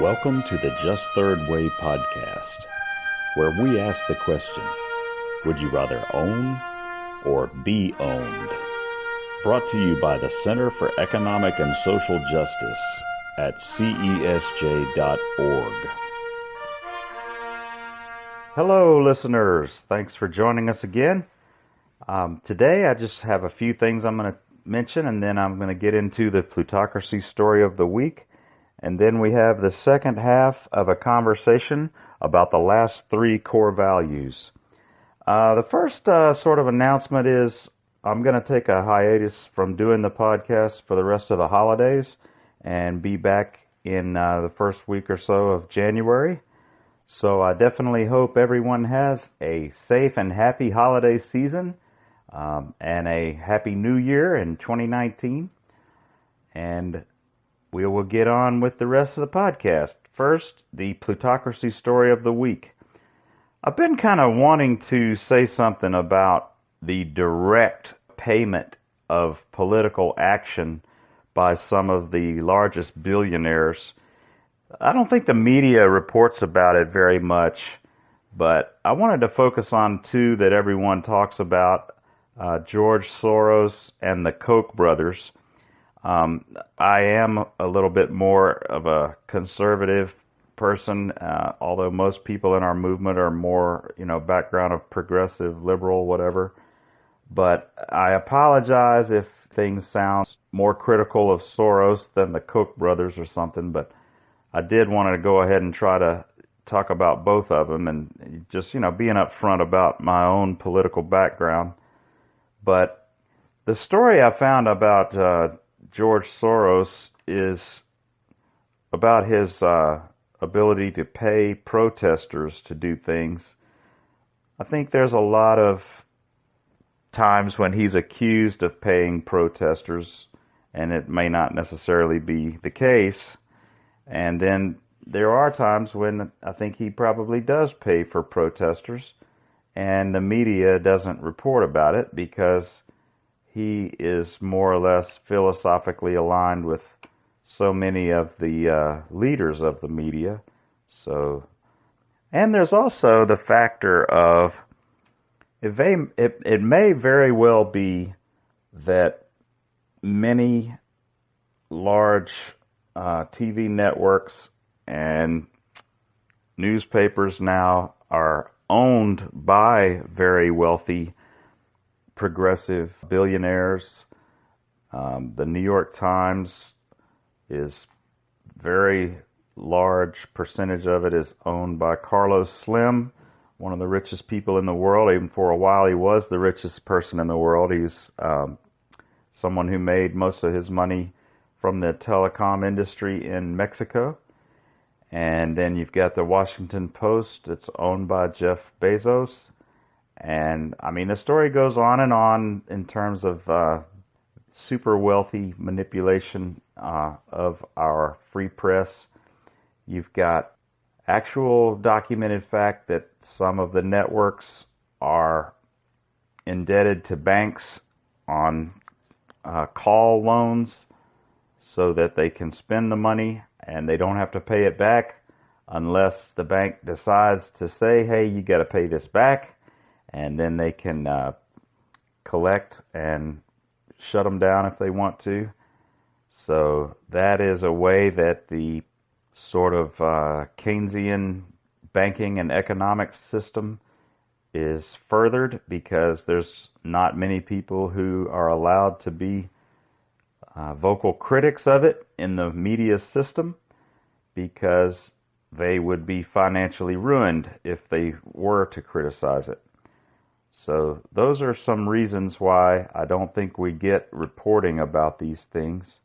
Welcome to the Just Third Way podcast, where we ask the question, would you rather own or be owned? Brought to you by the Center for Economic and Social Justice at CESJ.org. Hello, listeners. Thanks for joining us again. Today, I just have a few things I'm going to mention, and then I'm going to get into the plutocracy story of the week. And then we have the second half of a conversation about the last three core values. The first sort of announcement is I'm going to take a hiatus from doing the podcast for the rest of the holidays and be back in the first week or so of January. So I definitely hope everyone has a safe and happy holiday season and a happy new year in 2019. And we will get on with the rest of the podcast. First, the plutocracy story of the week. I've been kind of wanting to say something about the direct payment of political action by some of the largest billionaires. I don't think the media reports about it very much, but I wanted to focus on two that everyone talks about, George Soros and the Koch brothers. I am a little bit more of a conservative person, although most people in our movement are more, background of progressive, liberal, whatever. But I apologize if things sound more critical of Soros than the Koch brothers or something, but I did want to go ahead and try to talk about both of them and just, being upfront about my own political background. But the story I found about George Soros is about his ability to pay protesters to do things. I think there's a lot of times when he's accused of paying protesters, and it may not necessarily be the case. And then there are times when I think he probably does pay for protesters, and the media doesn't report about it because he is more or less philosophically aligned with so many of the leaders of the media. And there's also the factor of it may very well be that many large TV networks and newspapers now are owned by very wealthy progressive billionaires. The New York Times is very large percentage of it is owned by Carlos Slim, one of the richest people in the world. Even for a while, he was the richest person in the world. He's someone who made most of his money from the telecom industry in Mexico. And then you've got the Washington Post. It's owned by Jeff Bezos. And I mean, the story goes on and on in terms of super wealthy manipulation of our free press. You've got actual documented fact that some of the networks are indebted to banks on call loans so that they can spend the money and they don't have to pay it back unless the bank decides to say, hey, you got to pay this back. And then they can collect and shut them down if they want to. So that is a way that the sort of Keynesian banking and economic system is furthered, because there's not many people who are allowed to be vocal critics of it in the media system, because they would be financially ruined if they were to criticize it. So those are some reasons why I don't think we get reporting about these things.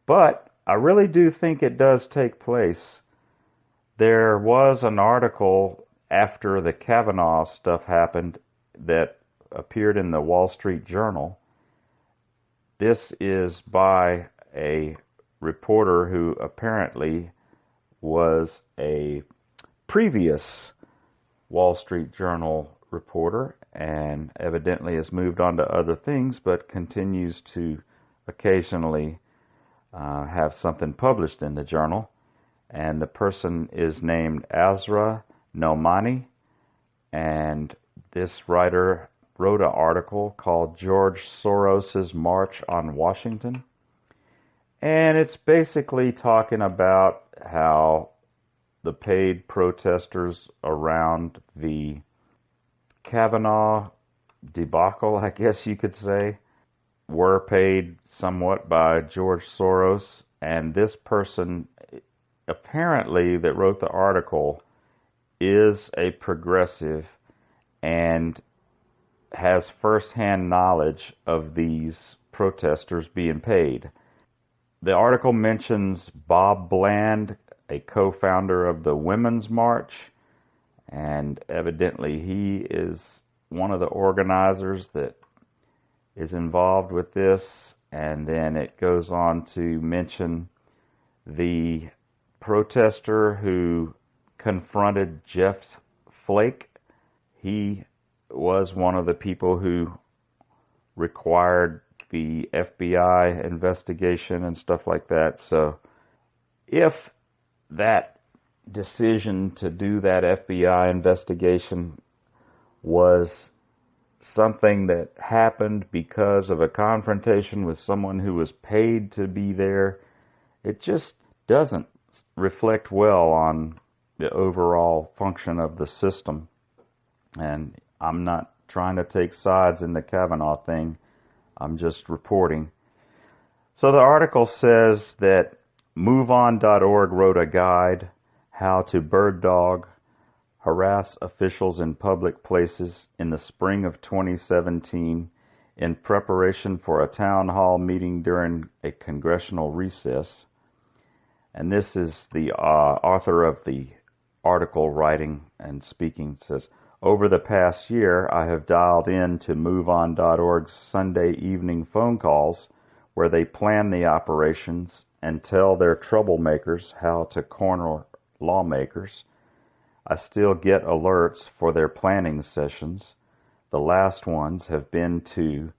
But I really do think it does take place. There was an article after the Kavanaugh stuff happened that appeared in the Wall Street Journal. This is by a reporter who apparently was a previous Wall Street Journal reporter and evidently has moved on to other things, but continues to occasionally have something published in the journal. and the person is named Azra Nomani, and this writer wrote an article called George Soros's March on Washington, and it's basically talking about how the paid protesters around the Kavanaugh debacle, I guess you could say, were paid somewhat by George Soros, and this person apparently that wrote the article is a progressive and has firsthand knowledge of these protesters being paid. The article mentions Bob Bland, a co-founder of the Women's March, and evidently he is one of the organizers that is involved with this. And then it goes on to mention the protester who confronted Jeff Flake. He was one of the people who required the FBI investigation and stuff like that. So if that decision to do that FBI investigation was something that happened because of a confrontation with someone who was paid to be there, it just doesn't reflect well on the overall function of the system. And I'm not trying to take sides in the Kavanaugh thing. I'm just reporting. So the article says that MoveOn.org wrote a guide, How to Bird Dog, Harass Officials in Public Places in the spring of 2017 in preparation for a town hall meeting during a congressional recess. And this is the author of the article writing and speaking. It says, over the past year, I have dialed in to MoveOn.org's Sunday evening phone calls where they plan the operations and tell their troublemakers how to corner lawmakers. I still get alerts for their planning sessions. The last ones have been to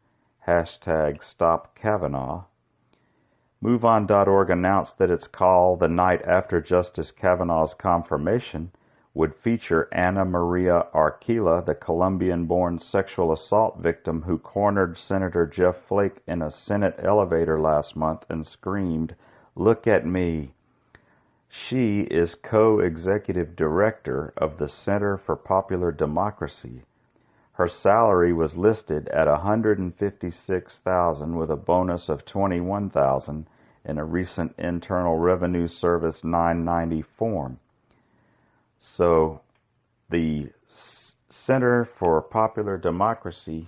#StopKavanaugh. MoveOn.org announced that its call the night after Justice Kavanaugh's confirmation would feature Anna Maria Archila, the Colombian-born sexual assault victim who cornered Senator Jeff Flake in a Senate elevator last month and screamed, "Look at me." She is co-executive director of the Center for Popular Democracy. Her salary was listed at $156,000 with a bonus of $21,000 in a recent Internal Revenue Service 990 form. So the Center for Popular Democracy,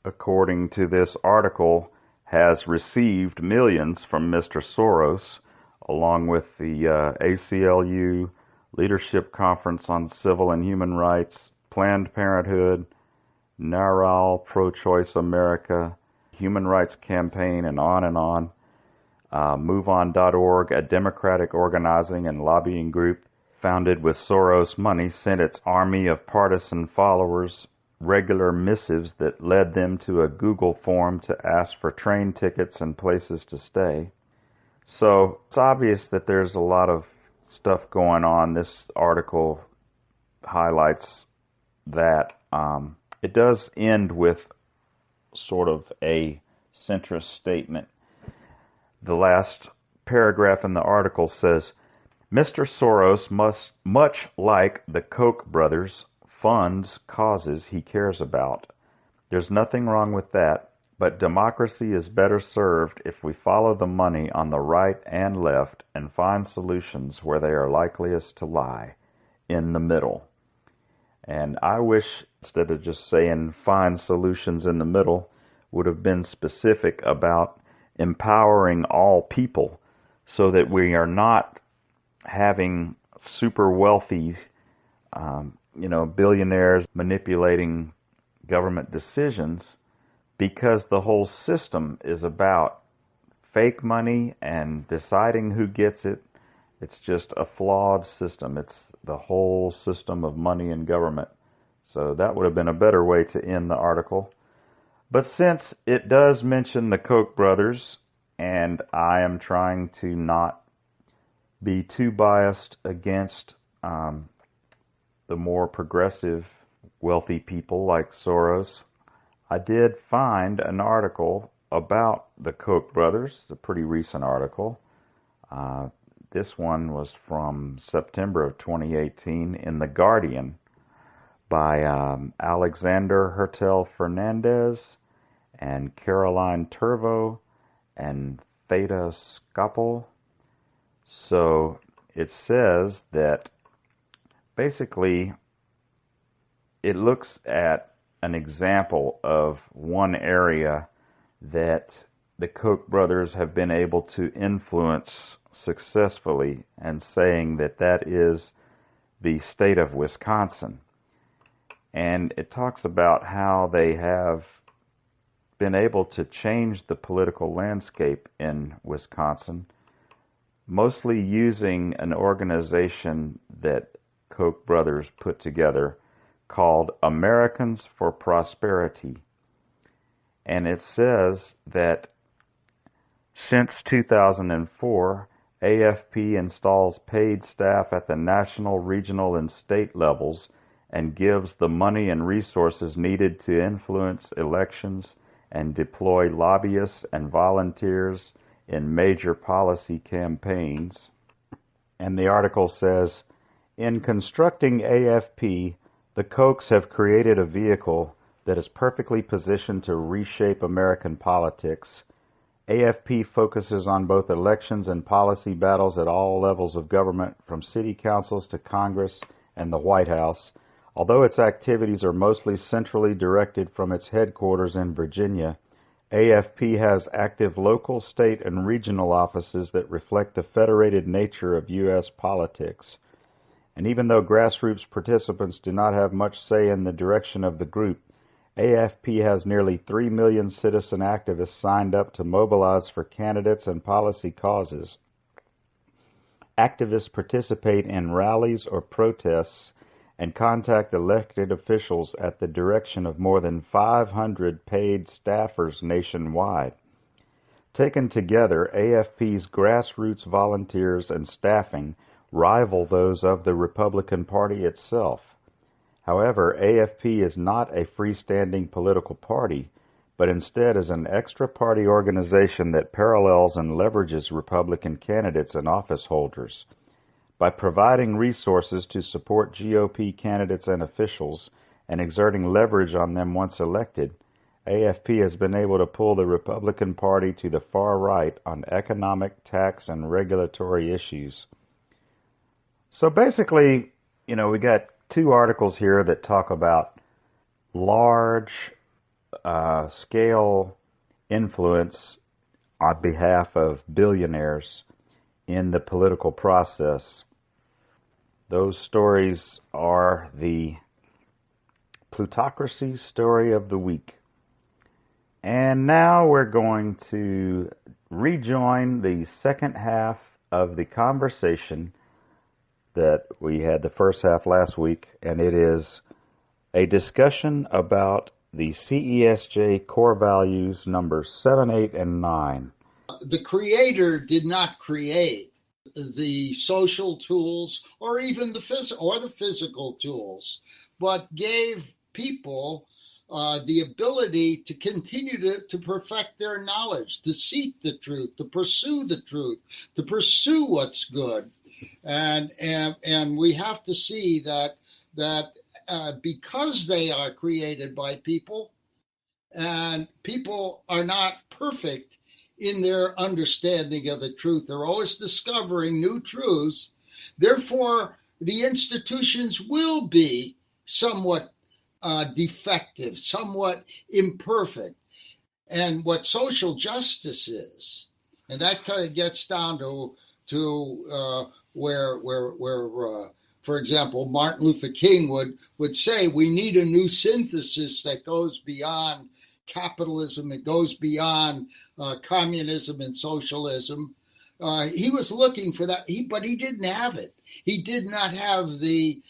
according to this article, has received millions from Mr. Soros, along with the ACLU, Leadership Conference on Civil and Human Rights, Planned Parenthood, NARAL, Pro-Choice America, Human Rights Campaign, and on and on. MoveOn.org, a democratic organizing and lobbying group founded with Soros money, sent its army of partisan followers regular missives that led them to a Google form to ask for train tickets and places to stay. So it's obvious that there's a lot of stuff going on. This article highlights that. It does end with sort of a centrist statement. The last paragraph in the article says, Mr. Soros must, much like the Koch brothers, funds causes he cares about. There's nothing wrong with that, but democracy is better served if we follow the money on the right and left and find solutions where they are likeliest to lie, in the middle. And I wish, instead of just saying find solutions in the middle, would have been specific about empowering all people so that we are not having super wealthy, billionaires manipulating government decisions, because the whole system is about fake money and deciding who gets it. It's just a flawed system. It's the whole system of money and government. So that would have been a better way to end the article. But since it does mention the Koch brothers, and I am trying to not be too biased against the more progressive, wealthy people like Soros. I did find an article about the Koch brothers, a pretty recent article. This one was from September of 2018 in The Guardian by Alexander Hertel Fernandez and Caroline Turvo and Theta Skopel. So it says that basically it looks at an example of one area that the Koch brothers have been able to influence successfully, and saying that that is the state of Wisconsin. And it talks about how they have been able to change the political landscape in Wisconsin, mostly using an organization that Koch brothers put together called Americans for Prosperity. And it says that since 2004, AFP installs paid staff at the national, regional, and state levels and gives the money and resources needed to influence elections and deploy lobbyists and volunteers in major policy campaigns. And the article says, in constructing AFP, the Kochs have created a vehicle that is perfectly positioned to reshape American politics. AFP focuses on both elections and policy battles at all levels of government, from city councils to Congress and the White House. Although its activities are mostly centrally directed from its headquarters in Virginia, AFP has active local, state, and regional offices that reflect the federated nature of U.S. politics. And even though grassroots participants do not have much say in the direction of the group, AFP has nearly 3 million citizen activists signed up to mobilize for candidates and policy causes. Activists participate in rallies or protests and contact elected officials at the direction of more than 500 paid staffers nationwide. Taken together, AFP's grassroots volunteers and staffing rival those of the Republican Party itself. However, AFP is not a freestanding political party, but instead is an extra-party organization that parallels and leverages Republican candidates and office holders. By providing resources to support GOP candidates and officials and exerting leverage on them once elected, AFP has been able to pull the Republican Party to the far right on economic, tax, and regulatory issues. So basically, we got two articles here that talk about large scale influence on behalf of billionaires in the political process. Those stories are the plutocracy story of the week. And now we're going to rejoin the second half of the conversation that we had the first half last week, and it is a discussion about the CESJ Core Values numbers 7, 8, and 9. The creator did not create the social tools or even the physical tools, but gave people the ability to continue to perfect their knowledge, to seek the truth, to pursue the truth, to pursue what's good. And we have to see that because they are created by people, and people are not perfect in their understanding of the truth. They're always discovering new truths. Therefore, the institutions will be somewhat defective, somewhat imperfect. And what social justice is, and that kind of gets down to where for example, Martin Luther King would say, we need a new synthesis that goes beyond capitalism, it goes beyond communism and socialism. He was looking for that, but he didn't have it. He did not have the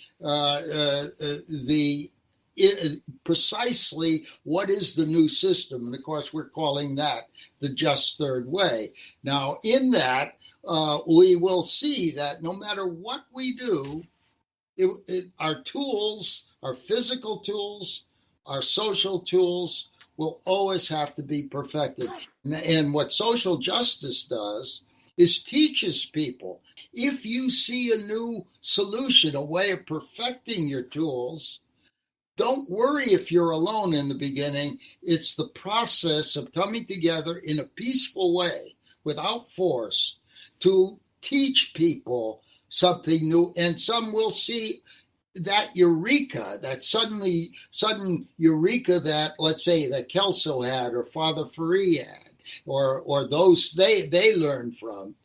precisely what is the new system. And of course, we're calling that the just third way. Now, in that, we will see that no matter what we do, our tools, our physical tools, our social tools will always have to be perfected. And what social justice does is teaches people. If you see a new solution, a way of perfecting your tools, don't worry if you're alone in the beginning. It's the process of coming together in a peaceful way, without force, to teach people something new. And some will see that eureka, that sudden eureka that, let's say, that Kelso had or Father Ferry had, or those they learned from,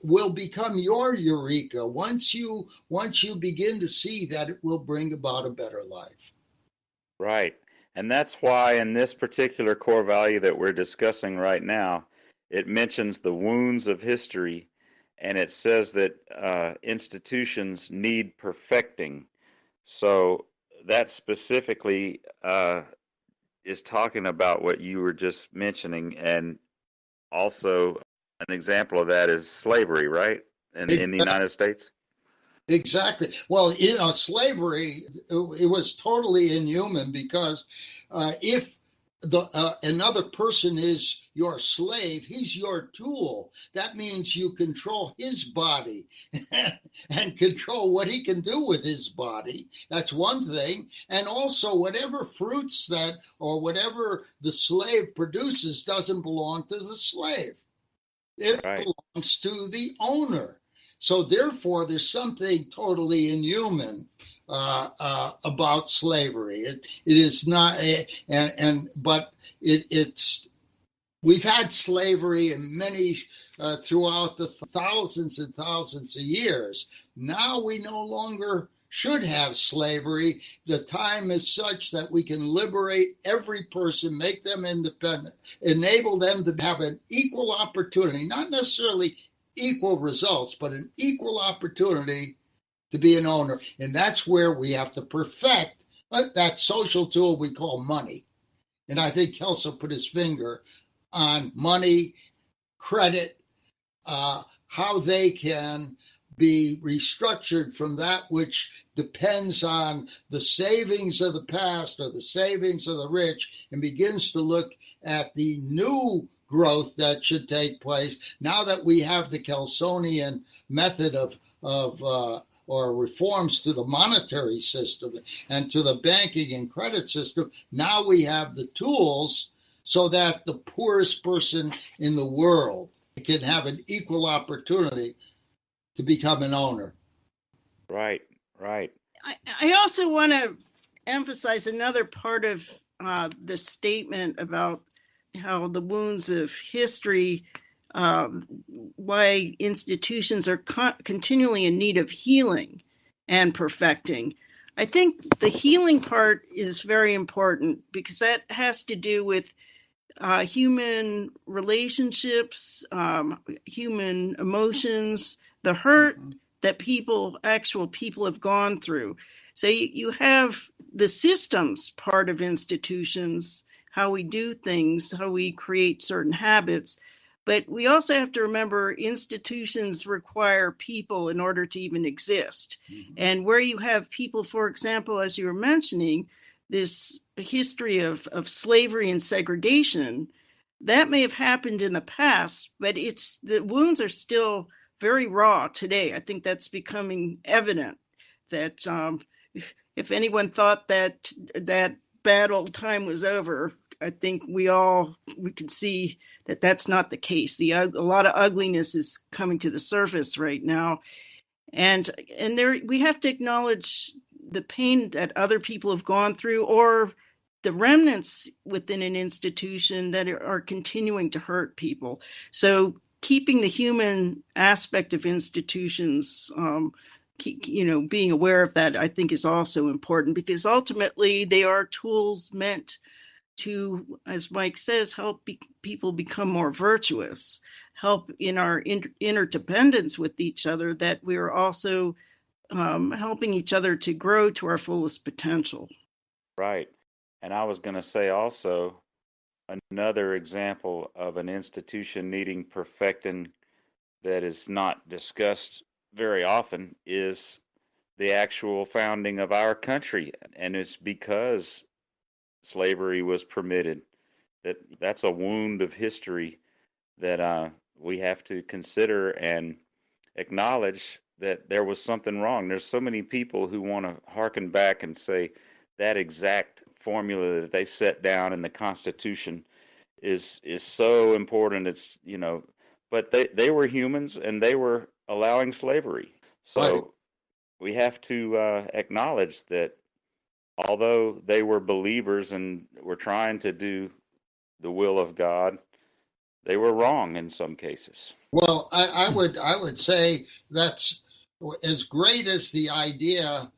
will become your eureka once you begin to see that it will bring about a better life. Right. And that's why in this particular core value that we're discussing right now, it mentions the wounds of history, and it says that institutions need perfecting. So that specifically is talking about what you were just mentioning, and also an example of that is slavery, right? In the United States? Exactly. Well, slavery, it was totally inhuman because if another person is your slave, he's your tool. That means you control his body and control what he can do with his body. That's one thing. And also, whatever fruits that or whatever the slave produces doesn't belong to the slave. It Right. belongs to the owner. So therefore, there's something totally inhuman about slavery. It is not, but it's we've had slavery in many throughout the thousands and thousands of years. Now we no longer should have slavery. The time is such that we can liberate every person, make them independent, enable them to have an equal opportunity, not necessarily equal results, but an equal opportunity to be an owner. And that's where we have to perfect that social tool we call money. And I think Kelso put his finger on money, credit, how they can be restructured from that which depends on the savings of the past or the savings of the rich, and begins to look at the new growth that should take place now that we have the Kelsonian method of or reforms to the monetary system and to the banking and credit system. Now we have the tools so that the poorest person in the world can have an equal opportunity to become an owner. Right, right. I also want to emphasize another part of the statement about how the wounds of history, why institutions are continually in need of healing and perfecting. I think the healing part is very important because that has to do with human relationships, human emotions, the hurt that actual people have gone through. So you have the systems part of institutions, how we do things, how we create certain habits. But we also have to remember institutions require people in order to even exist. Mm-hmm. And where you have people, for example, as you were mentioning, this history of slavery and segregation, that may have happened in the past, but the wounds are still very raw today. I think that's becoming evident that if anyone thought that bad old time was over, I think we can see that that's not the case. A lot of ugliness is coming to the surface right now. And there we have to acknowledge the pain that other people have gone through, or the remnants within an institution that are continuing to hurt people. So keeping the human aspect of institutions, being aware of that, I think is also important, because ultimately they are tools meant to, as Mike says, help people become more virtuous, help in our interdependence with each other, that we are also helping each other to grow to our fullest potential. Right. And I was going to say also, another example of an institution needing perfecting that is not discussed very often is the actual founding of our country, and it's because slavery was permitted. That's a wound of history that we have to consider and acknowledge that there was something wrong. There's so many people who want to harken back and say that exact formula that they set down in the Constitution is so important. It's, but they were humans and they were allowing slavery. Right. So we have to acknowledge that although they were believers and were trying to do the will of God, they were wrong in some cases. Well, I would say that's as great as the idea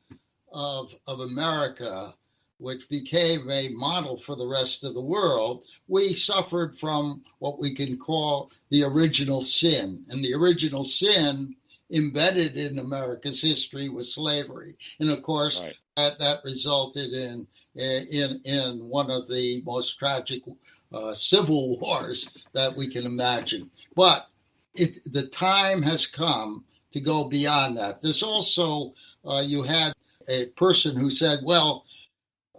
of America, which became a model for the rest of the world. We suffered from what we can call the original sin, and the original sin embedded in America's history was slavery, and of course. Right. That resulted in one of the most tragic civil wars that we can imagine. But the time has come to go beyond that. There's also, you had a person who said, well,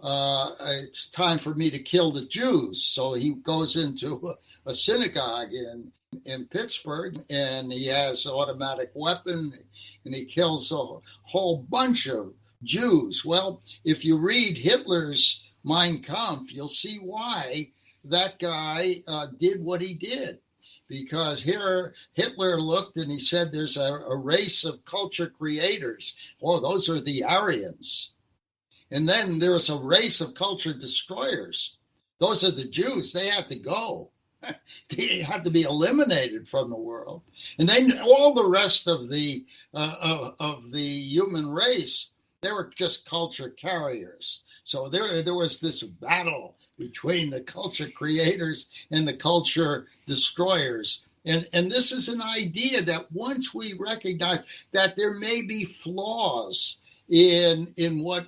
it's time for me to kill the Jews. So he goes into a synagogue in Pittsburgh, and he has an automatic weapon, and he kills a whole bunch of Jews. Well, if you read Hitler's Mein Kampf, you'll see why that guy did what he did. Because here Hitler looked and he said there's a race of culture creators. Oh, those are the Aryans. And then there's a race of culture destroyers. Those are the Jews. They had to go. They had to be eliminated from the world. And then all the rest of the human race, they were just culture carriers. So there was this battle between the culture creators and the culture destroyers. And this is an idea that once we recognize that there may be flaws in what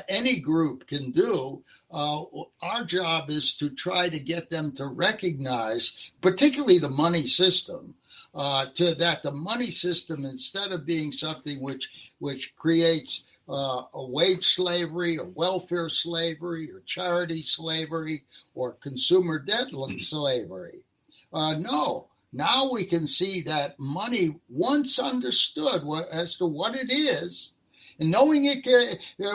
any group can do, our job is to try to get them to recognize, particularly the money system, that the money system, instead of being something which creates a wage slavery or welfare slavery or charity slavery or consumer debt slavery. No, now we can see that money, once understood as to what it is, and knowing it,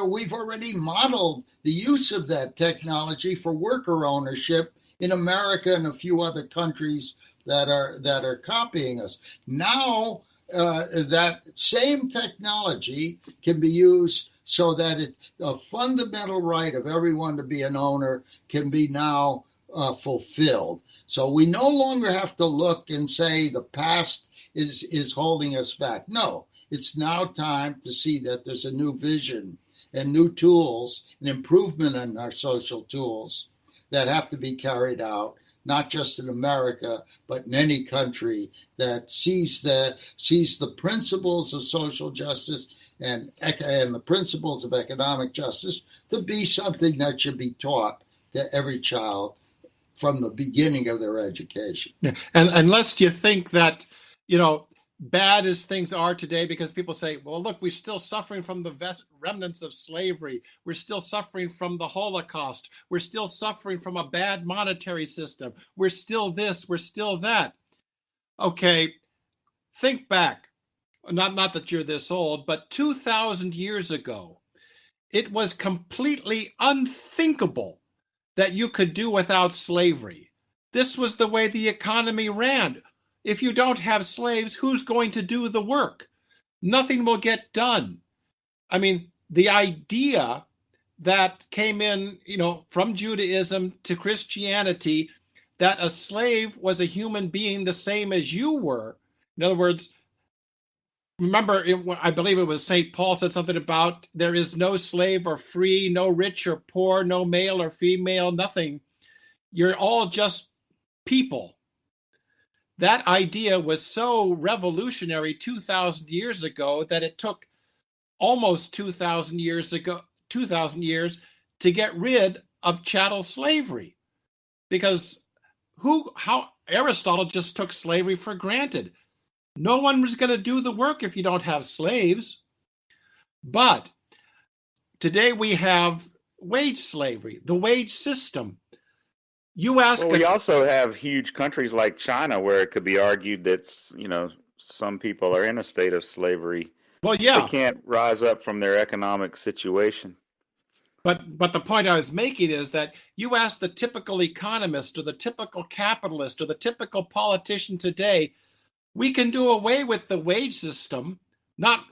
we've already modeled the use of that technology for worker ownership in America and a few other countries that are copying us. Now, that same technology can be used so that a fundamental right of everyone to be an owner can be now fulfilled. So we no longer have to look and say the past is holding us back. No, it's now time to see that there's a new vision and new tools and improvement in our social tools that have to be carried out, not just in America, but in any country that sees the principles of social justice and the principles of economic justice to be something that should be taught to every child from the beginning of their education. Yeah. And unless you think that, bad as things are today, because people say, well, look, we're still suffering from the remnants of slavery. We're still suffering from the Holocaust. We're still suffering from a bad monetary system. We're still this, we're still that. Okay, think back. Not that you're this old, but 2,000 years ago, it was completely unthinkable that you could do without slavery. This was the way the economy ran. If you don't have slaves, who's going to do the work? Nothing will get done. I mean, the idea that came in, from Judaism to Christianity, that a slave was a human being the same as you were. In other words, remember, I believe it was St. Paul said something about there is no slave or free, no rich or poor, no male or female, nothing. You're all just people. That idea was so revolutionary 2,000 years ago that it took almost 2,000 years to get rid of chattel slavery. Because Aristotle just took slavery for granted. No one was going to do the work if you don't have slaves. But today we have wage slavery, the wage system. You ask. Well, we also have huge countries like China where it could be argued that, some people are in a state of slavery. Well, They yeah. can't rise up from their economic situation. But the point I was making is that you ask the typical economist or the typical capitalist or the typical politician today, we can do away with the wage system.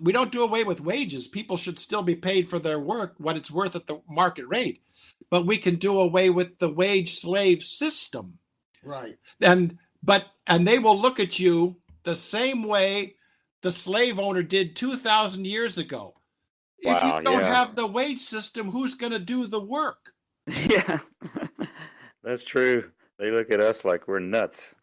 We don't do away with wages. People should still be paid for their work, what it's worth at the market rate. But we can do away with the wage slave system. Right. And they will look at you the same way the slave owner did 2,000 years ago. If Wow, you don't yeah. have the wage system, who's going to do the work? Yeah, that's true. They look at us like we're nuts.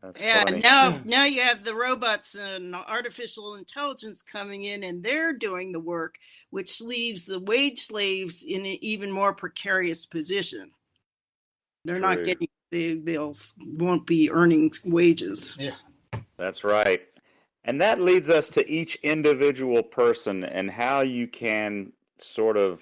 That's Yeah, funny. now you have the robots and artificial intelligence coming in, and they're doing the work, which leaves the wage slaves in an even more precarious position. They're True. not getting, they'll won't be earning wages. Yeah. That's right. And that leads us to each individual person and how you can sort of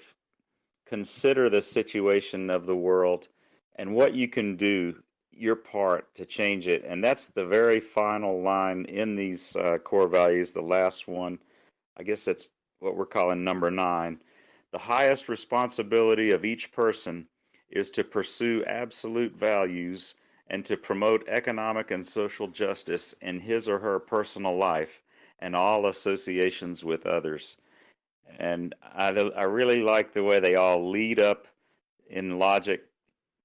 consider the situation of the world and what you can do, your part to change it. And that's the very final line in these core values, the last one. I guess that's what we're calling number 9. The highest responsibility of each person is to pursue absolute values and to promote economic and social justice in his or her personal life and all associations with others. And I really like the way they all lead up in logic,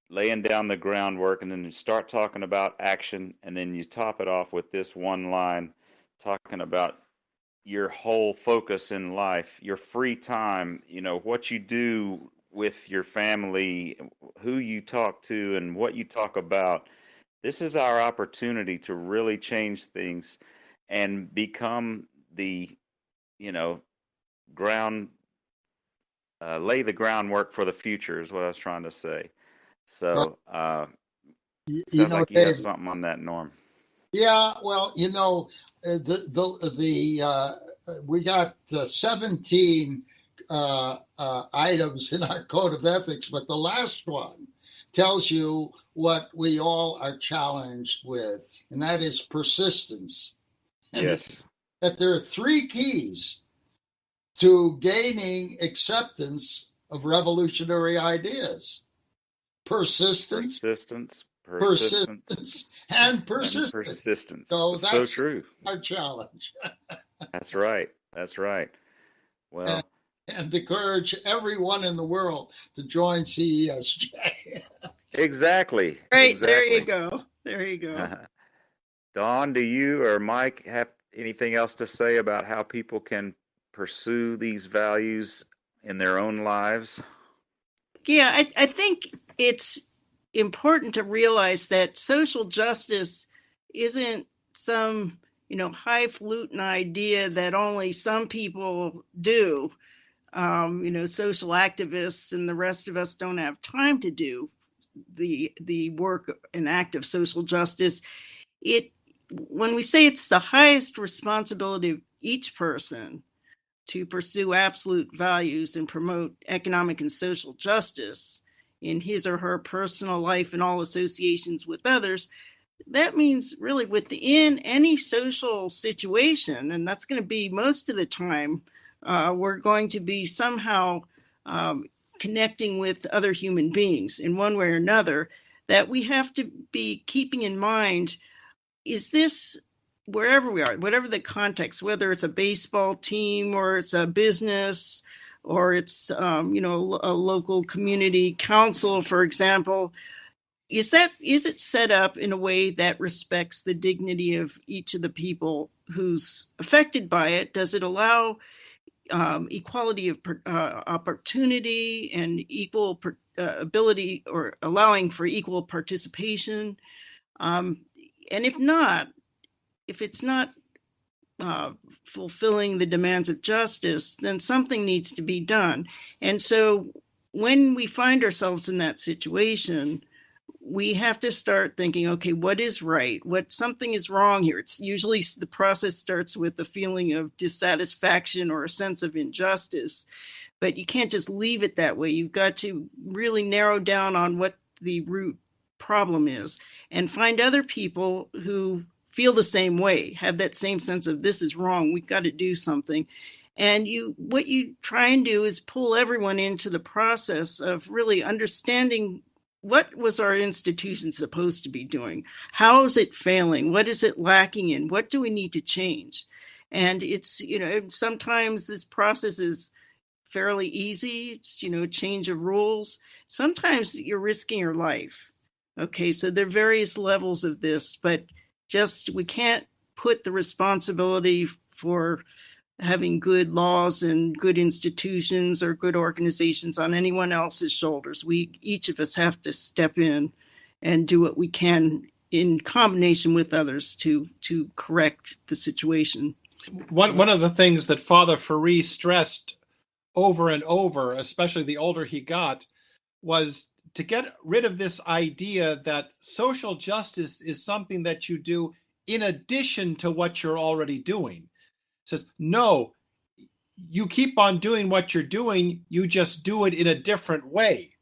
laying down the groundwork, and then you start talking about action, and then you top it off with this one line talking about your whole focus in life, your free time, what you do with your family, who you talk to, and what you talk about. This is our opportunity to really change things and become the, ground, lay the groundwork for the future is what I was trying to say. So, sounds like you have something on that, Norm. Yeah, well, we got 17 items in our code of ethics, but the last one tells you what we all are challenged with, and that is persistence. And Yes. that there are 3 keys to gaining acceptance of revolutionary ideas: persistence, and persistence. So that's so true. Our challenge. That's right. Well, and encourage everyone in the world to join CESJ. Exactly. Right, exactly. There you go. Dawn, do you or Mike have anything else to say about how people can pursue these values in their own lives? Yeah, I think it's important to realize that social justice isn't some, highfalutin idea that only some people do. Social activists and the rest of us don't have time to do the work and act of social justice. When we say it's the highest responsibility of each person to pursue absolute values and promote economic and social justice in his or her personal life and all associations with others, that means really within any social situation, and that's going to be most of the time, we're going to be somehow connecting with other human beings in one way or another, that we have to be keeping in mind, is this, wherever we are, whatever the context, whether it's a baseball team or it's a business or it's, a local community council, for example, is it set up in a way that respects the dignity of each of the people who's affected by it? Does it allow equality of opportunity and equal ability, or allowing for equal participation? And if it's not fulfilling the demands of justice, then something needs to be done. And so when we find ourselves in that situation, we have to start thinking, okay, what is right? Something is wrong here. It's usually the process starts with the feeling of dissatisfaction or a sense of injustice, but you can't just leave it that way. You've got to really narrow down on what the root problem is and find other people who feel the same way, have that same sense of this is wrong, we've got to do something. And what you try and do is pull everyone into the process of really understanding what was our institution supposed to be doing? How is it failing? What is it lacking in? What do we need to change? And it's, sometimes this process is fairly easy. It's, change of rules. Sometimes you're risking your life. Okay, so there are various levels of this, but we can't put the responsibility for having good laws and good institutions or good organizations on anyone else's shoulders. Each of us have to step in and do what we can in combination with others to correct the situation. One of the things that Father Ferry stressed over and over, especially the older he got, was to get rid of this idea that social justice is something that you do in addition to what you're already doing. Says, no, you keep on doing what you're doing, you just do it in a different way.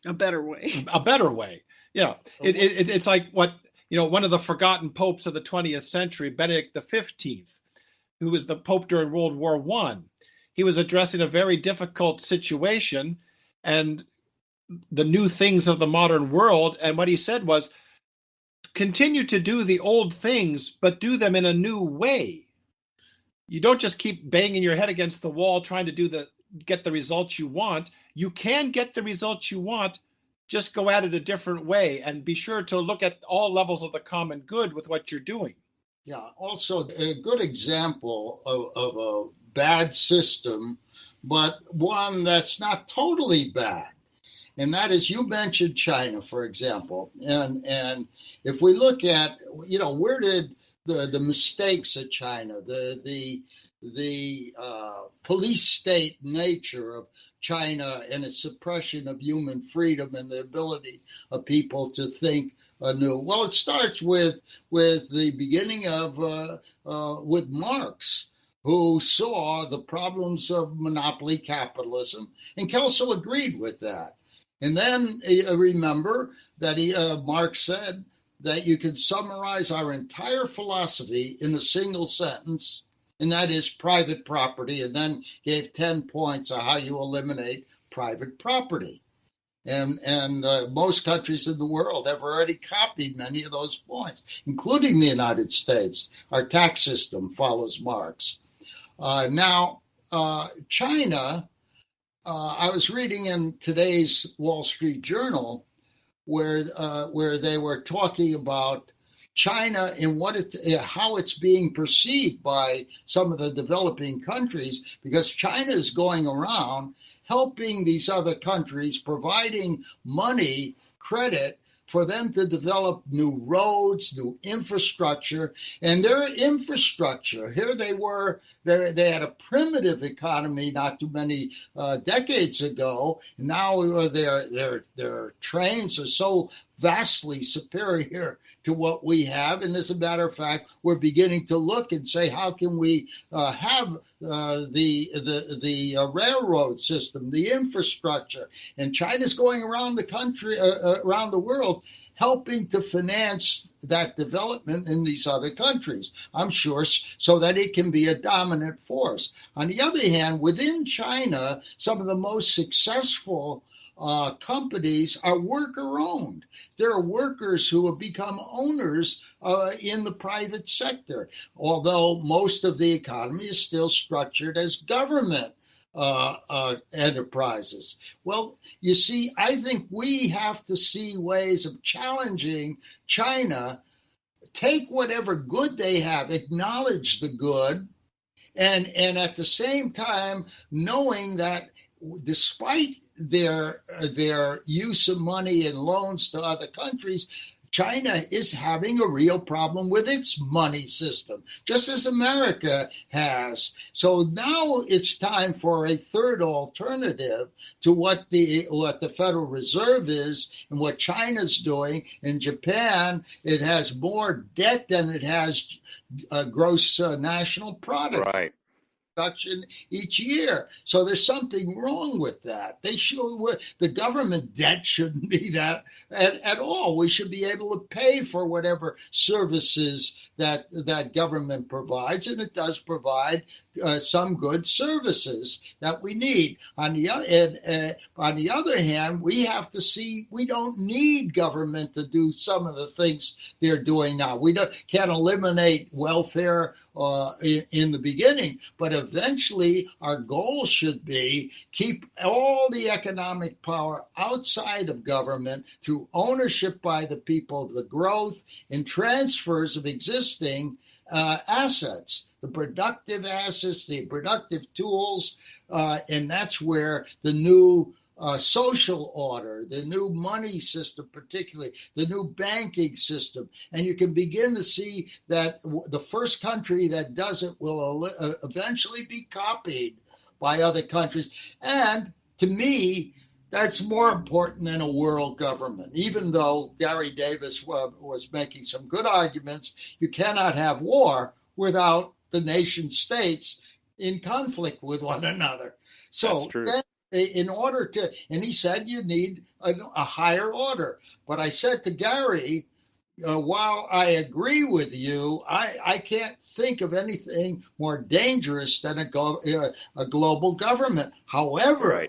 A better way. A better way. Yeah. It's like what, one of the forgotten popes of the 20th century, Benedict XV, who was the pope during World War I. He was addressing a very difficult situation and the new things of the modern world. And what he said was, continue to do the old things, but do them in a new way. You don't just keep banging your head against the wall trying to get the results you want. You can get the results you want, just go at it a different way and be sure to look at all levels of the common good with what you're doing. Yeah, also a good example of a bad system, but one that's not totally bad. And that is, you mentioned China, for example. And if we look at, where did the mistakes of China, the police state nature of China and its suppression of human freedom and the ability of people to think anew. Well, it starts with the beginning of with Marx, who saw the problems of monopoly capitalism, and Kelso agreed with that. And then remember that Marx said that you can summarize our entire philosophy in a single sentence, and that is private property, and then gave 10 points on how you eliminate private property. And most countries in the world have already copied many of those points, including the United States. Our tax system follows Marx. Now, China, I was reading in today's Wall Street Journal where they were talking about China and how it's being perceived by some of the developing countries, because China is going around helping these other countries, providing money, credit for them to develop new roads, new infrastructure. And their infrastructure, here they had a primitive economy not too many decades ago. Now their trains are so vastly superior to what we have. And as a matter of fact, we're beginning to look and say, how can we have the railroad system, the infrastructure? And China's going around the country, around the world, helping to finance that development in these other countries, I'm sure, so that it can be a dominant force. On the other hand, within China, some of the most successful companies are worker-owned. There are workers who have become owners in the private sector, although most of the economy is still structured as government enterprises. Well, you see, I think we have to see ways of challenging China, take whatever good they have, acknowledge the good, and at the same time knowing that despite their use of money and loans to other countries, China is having a real problem with its money system, just as America has. So now it's time for a third alternative to what the Federal Reserve is and what China's doing. In Japan, it has more debt than it has gross national product. Right. Production each year. So there's something wrong with that. The government debt shouldn't be that at all. We should be able to pay for whatever services that government provides, and it does provide some good services that we need. On the other hand, we have to see we don't need government to do some of the things they're doing now. We can't eliminate welfare in the beginning, but eventually our goal should be keep all the economic power outside of government through ownership by the people of the growth and transfers of existing assets, the productive assets, the productive tools, and that's where the new social order, the new money system, particularly the new banking system. And you can begin to see that the first country that does it will eventually be copied by other countries. And to me, that's more important than a world government. Even though Gary Davis was making some good arguments, you cannot have war without the nation states in conflict with one another. So then, in order to, and he said you need a higher order. But I said to Gary, while I agree with you, I can't think of anything more dangerous than a global government. However,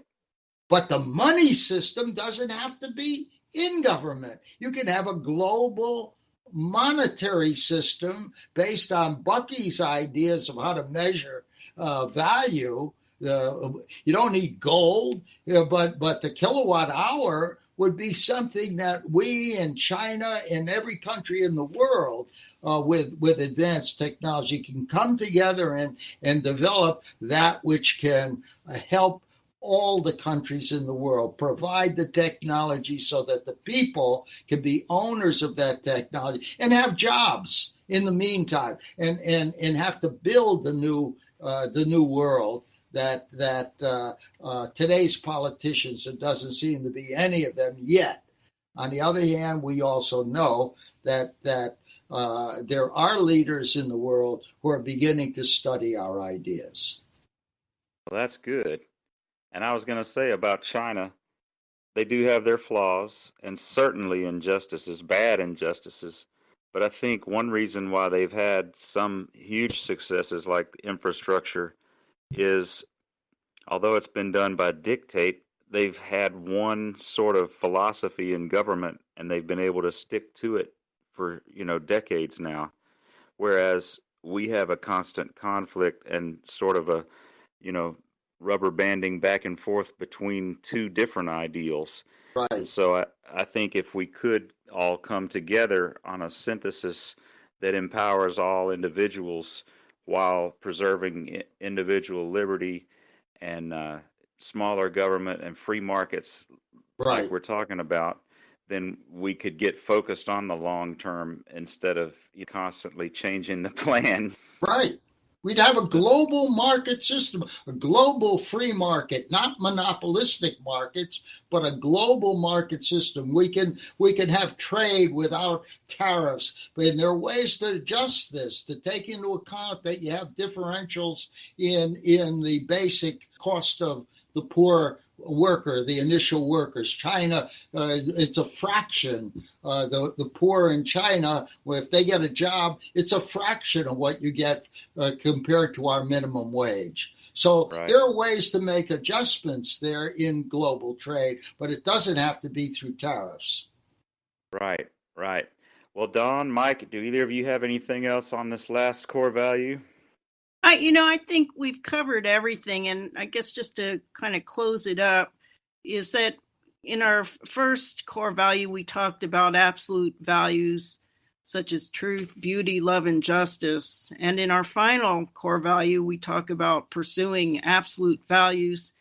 but the money system doesn't have to be in government. You can have a global monetary system based on Bucky's ideas of how to measure value. You don't need gold, but the kilowatt hour would be something that we in China and every country in the world with advanced technology can come together and develop that which can help all the countries in the world, provide the technology so that the people can be owners of that technology and have jobs in the meantime, and have to build the new world that today's politicians, there doesn't seem to be any of them yet. On the other hand, we also know that there are leaders in the world who are beginning to study our ideas. Well, that's good. And I was going to say about China, they do have their flaws and certainly injustices, bad injustices. But I think one reason why they've had some huge successes like infrastructure is, although it's been done by dictate, they've had one sort of philosophy in government and they've been able to stick to it for, decades now. Whereas we have a constant conflict and sort of a, rubber banding back and forth between two different ideals. Right. And so I think if we could all come together on a synthesis that empowers all individuals while preserving individual liberty and smaller government and free markets, right, like we're talking about, then we could get focused on the long term instead of constantly changing the plan. Right. We'd have a global market system, a global free market, not monopolistic markets, but a global market system. We can have trade without tariffs, but there are ways to adjust this, to take into account that you have differentials in the basic cost of the poor worker, the initial workers. China, it's a fraction. The poor in China, if they get a job, it's a fraction of what you get compared to our minimum wage. So there are ways to make adjustments there in global trade, but it doesn't have to be through tariffs. Right. Well, Dawn, Mike, do either of you have anything else on this last core value? I think we've covered everything, and I guess just to kind of close it up is that in our first core value, we talked about absolute values such as truth, beauty, love, and justice. And in our final core value, we talk about pursuing absolute values.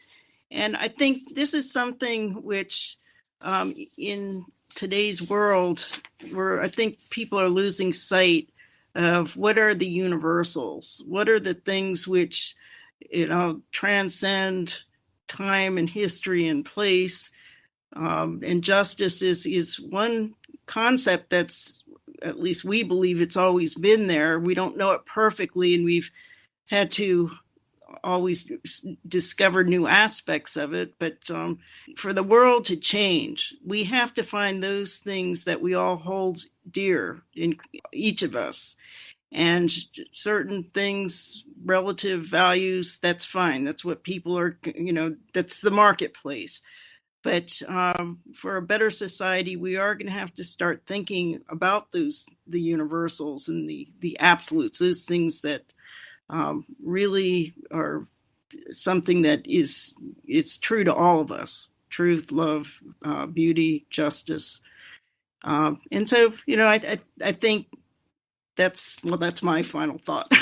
And I think this is something which in today's world, where I think people are losing sight of what are the universals, what are the things which, transcend time and history and place. And justice is one concept that's, at least we believe, it's always been there. We don't know it perfectly, and we've had to always discover new aspects of it. But for the world to change, we have to find those things that we all hold dear in each of us. And certain things, relative values, that's fine. That's what people are, that's the marketplace. But for a better society, we are going to have to start thinking about the universals and the absolutes, those things that really are something that it's true to all of us: truth, love, beauty, justice. And so, I think that's my final thought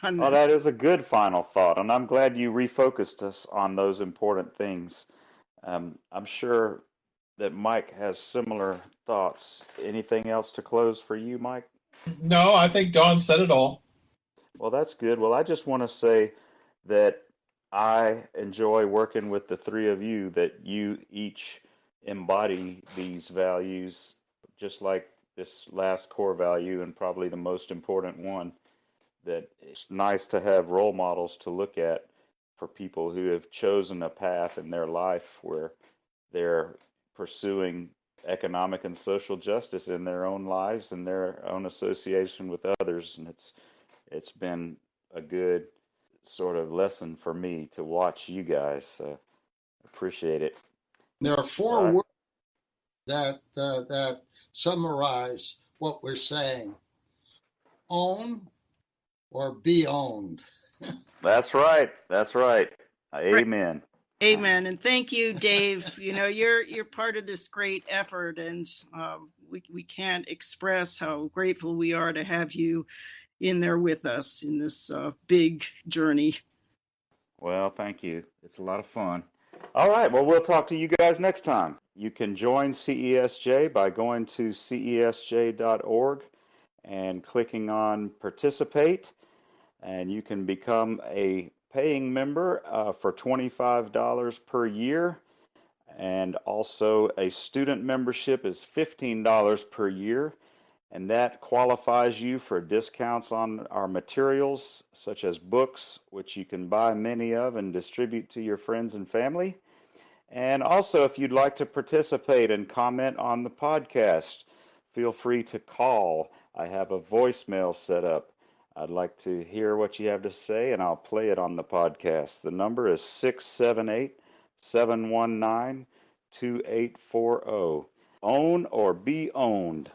on Oh, this. that is a good final thought, and I'm glad you refocused us on those important things. I'm sure that Mike has similar thoughts. Anything else to close for you, Mike? No, I think Don said it all. Well, that's good. Well, I just want to say that I enjoy working with the three of you, that you each embody these values, just like this last core value, and probably the most important one, that it's nice to have role models to look at for people who have chosen a path in their life where they're pursuing economic and social justice in their own lives and their own association with others. And it's been a good sort of lesson for me to watch you guys. So appreciate it. There are All four right. words that summarize what we're saying: own or be owned. That's right. That's right. Right. Amen. Amen. And thank you, Dave. You're part of this great effort, and we can't express how grateful we are to have you in there with us in this big journey. Well, thank you. It's a lot of fun. All right. Well, we'll talk to you guys next time. You can join CESJ by going to cesj.org and clicking on participate, and you can become a paying member for $25 per year. And also, a student membership is $15 per year, and that qualifies you for discounts on our materials, such as books, which you can buy many of and distribute to your friends and family. And also, if you'd like to participate and comment on the podcast, feel free to call. I have a voicemail set up. I'd like to hear what you have to say, and I'll play it on the podcast. The number is 678-719-2840. Own or be owned.